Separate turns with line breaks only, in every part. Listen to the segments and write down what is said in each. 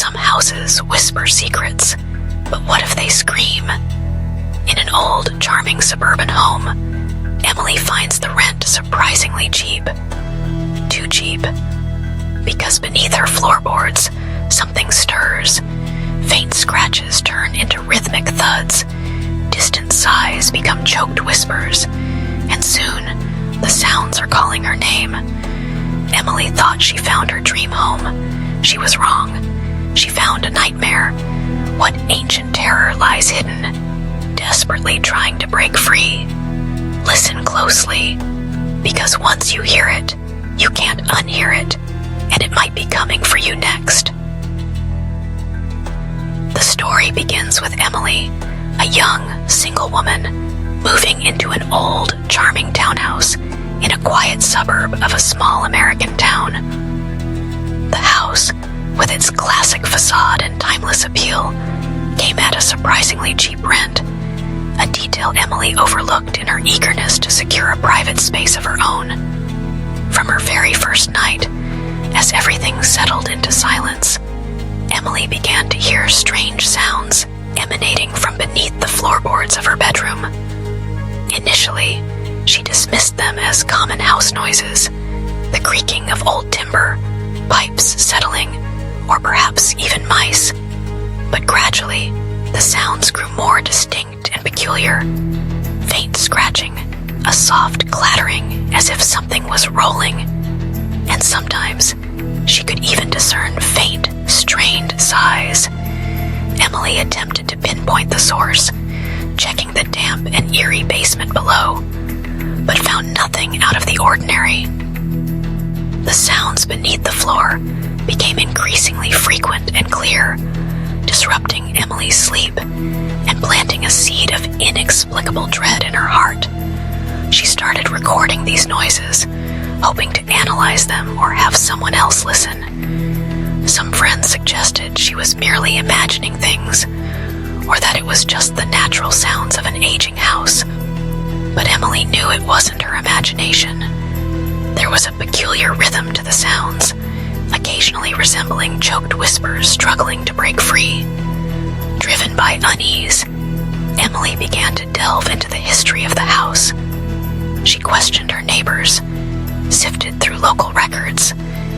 Some houses whisper secrets, but what if they scream? In an old, charming suburban home, Emily finds the rent surprisingly cheap. Too cheap. Because beneath her floorboards, something stirs. Faint scratches turn into rhythmic thuds. Distant sighs become choked whispers. And soon, the sounds are calling her name. Emily thought she found her dream home. She was wrong. She found a nightmare. What ancient terror lies hidden, desperately trying to break free? Listen closely, because once you hear it, you can't unhear it, and it might be coming for you next. The story begins with Emily, a young, single woman, moving into an old, charming townhouse in a quiet suburb of a small American town. The house, with its classic facade and timeless appeal, came at a surprisingly cheap rent, a detail Emily overlooked in her eagerness to secure a private space of her own. From her very first night, as everything settled into silence, Emily began to hear strange sounds emanating from beneath the floorboards of her bedroom. Initially, she dismissed them as common house noises, the creaking of old timber, pipes settling, or perhaps even mice. But gradually, the sounds grew more distinct and peculiar. Faint scratching, a soft clattering as if something was rolling, and sometimes she could even discern faint, strained sighs. Emily attempted to pinpoint the source, checking the damp and eerie basement below, but found nothing out of the ordinary. The sounds beneath the floor became increasingly frequent and clear, disrupting Emily's sleep and planting a seed of inexplicable dread in her heart. She started recording these noises, hoping to analyze them or have someone else listen. Some friends suggested she was merely imagining things, or that it was just the natural sounds of an aging house. But Emily knew it wasn't her imagination. There was a peculiar rhythm to the sounds, occasionally resembling choked whispers struggling to break free. Driven by unease, Emily began to delve into the history of the house. She questioned her neighbors, sifted through local records,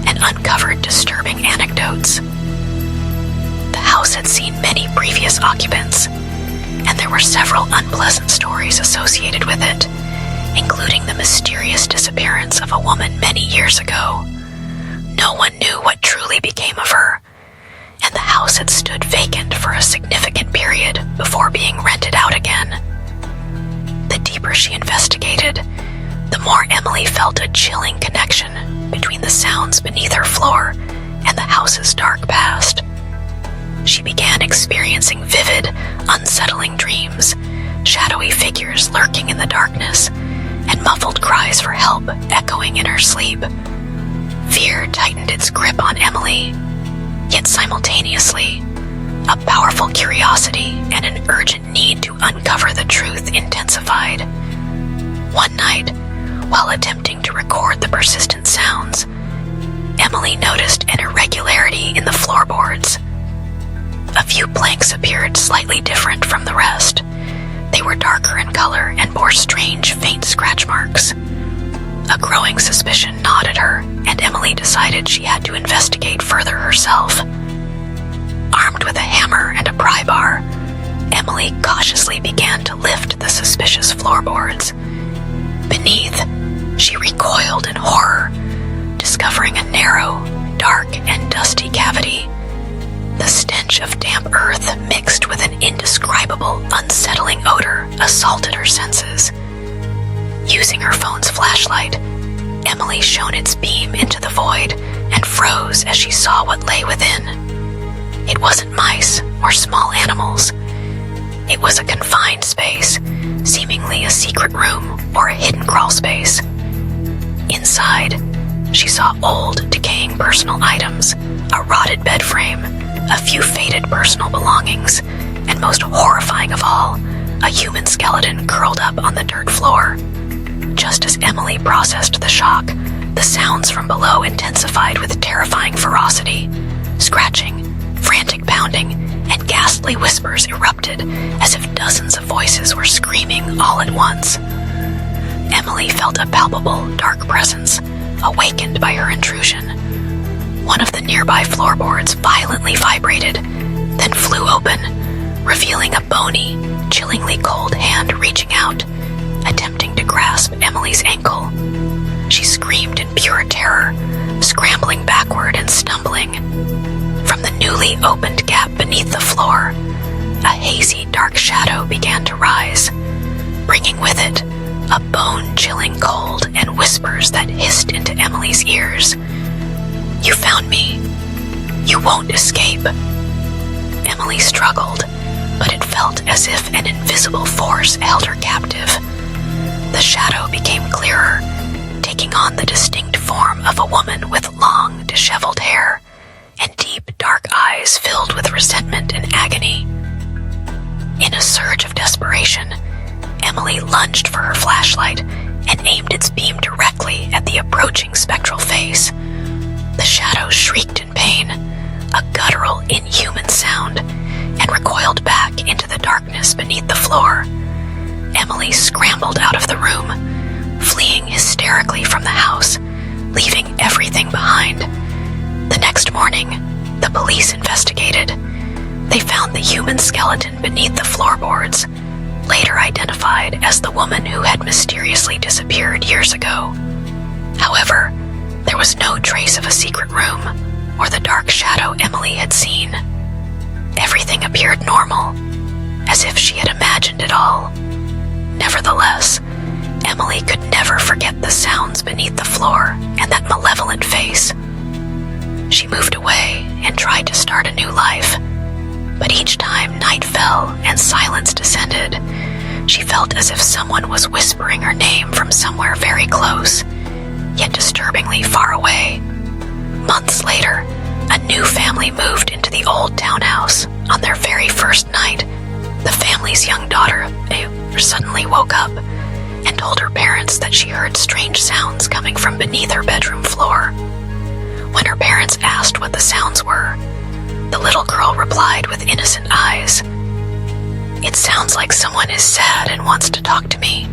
and uncovered disturbing anecdotes. The house had seen many previous occupants, and there were several unpleasant stories associated with it, including the mysterious disappearance of a woman many years ago. No one knew what truly became of her, and the house had stood vacant for a significant period before being rented out again. The deeper she investigated, the more Emily felt a chilling connection between the sounds beneath her floor and the house's dark past. She began experiencing vivid, unsettling dreams, shadowy figures lurking in the darkness, and muffled cries for help echoing in her sleep. Fear tightened its grip on Emily, yet simultaneously, a powerful curiosity and an urgent need to uncover the truth intensified. One night, while attempting to record the persistent sounds, Emily noticed an irregularity in the floorboards. A few planks appeared slightly different from the rest. They were darker in color and bore strange, faint scratch marks. A growing suspicion gnawed at her, and Emily decided she had to investigate further herself. Armed with a hammer and a pry bar, Emily cautiously began to lift the suspicious floorboards. Beneath, she recoiled in horror, discovering a narrow, dark, and dusty cavity. The stench of damp earth mixed with an indescribable, unsettling odor assaulted her senses. Using her phone's flashlight, Emily shone its beam into the void and froze as she saw what lay within. It wasn't mice or small animals. It was a confined space, seemingly a secret room or a hidden crawl space. Inside, she saw old, decaying personal items, a rotted bed frame, a few faded personal belongings, and most horrifying of all, a human skeleton curled up on the dirt floor. Just as Emily processed the shock, the sounds from below intensified with terrifying ferocity. Scratching, frantic ghostly whispers erupted as if dozens of voices were screaming all at once. Emily felt a palpable, dark presence, awakened by her intrusion. One of the nearby floorboards violently vibrated, then flew open, revealing a bony, chillingly cold hand reaching out, attempting to grasp Emily's ankle. She screamed in pure terror, scrambling backward and stumbling. From the newly opened gap beneath the floor, a hazy dark shadow began to rise, bringing with it a bone-chilling cold and whispers that hissed into Emily's ears. "You found me. You won't escape." Emily struggled, but it felt as if an invisible force held her captive. The shadow became clearer, taking on the distinct form of a woman with long, disheveled hair and deep, dark eyes filled with resentment and agony. In a surge of desperation, Emily lunged for her flashlight and aimed its beam directly at the approaching spectral face. The shadow shrieked in pain, a guttural, inhuman sound, and recoiled back into the darkness beneath the floor. Emily scrambled out of the room, fleeing hysterically from the house, leaving everything behind. The next morning, the police investigated. They found the human skeleton beneath the floorboards, later identified as the woman who had mysteriously disappeared years ago. However, there was no trace of a secret room or the dark shadow Emily had seen. Everything appeared normal, as if she had imagined it all. Nevertheless, Emily could never forget the sounds beneath the floor and that malevolent face. She moved away and tried to start a new life, but each time night fell and silence descended, she felt as if someone was whispering her name from somewhere very close, yet disturbingly far away. Months later, a new family moved into the old townhouse. On their very first night, the family's young daughter suddenly woke up and told her parents that she heard strange sounds coming from beneath her bedroom floor. When her parents asked what the sounds were, the little girl replied with innocent eyes, "It sounds like someone is sad and wants to talk to me."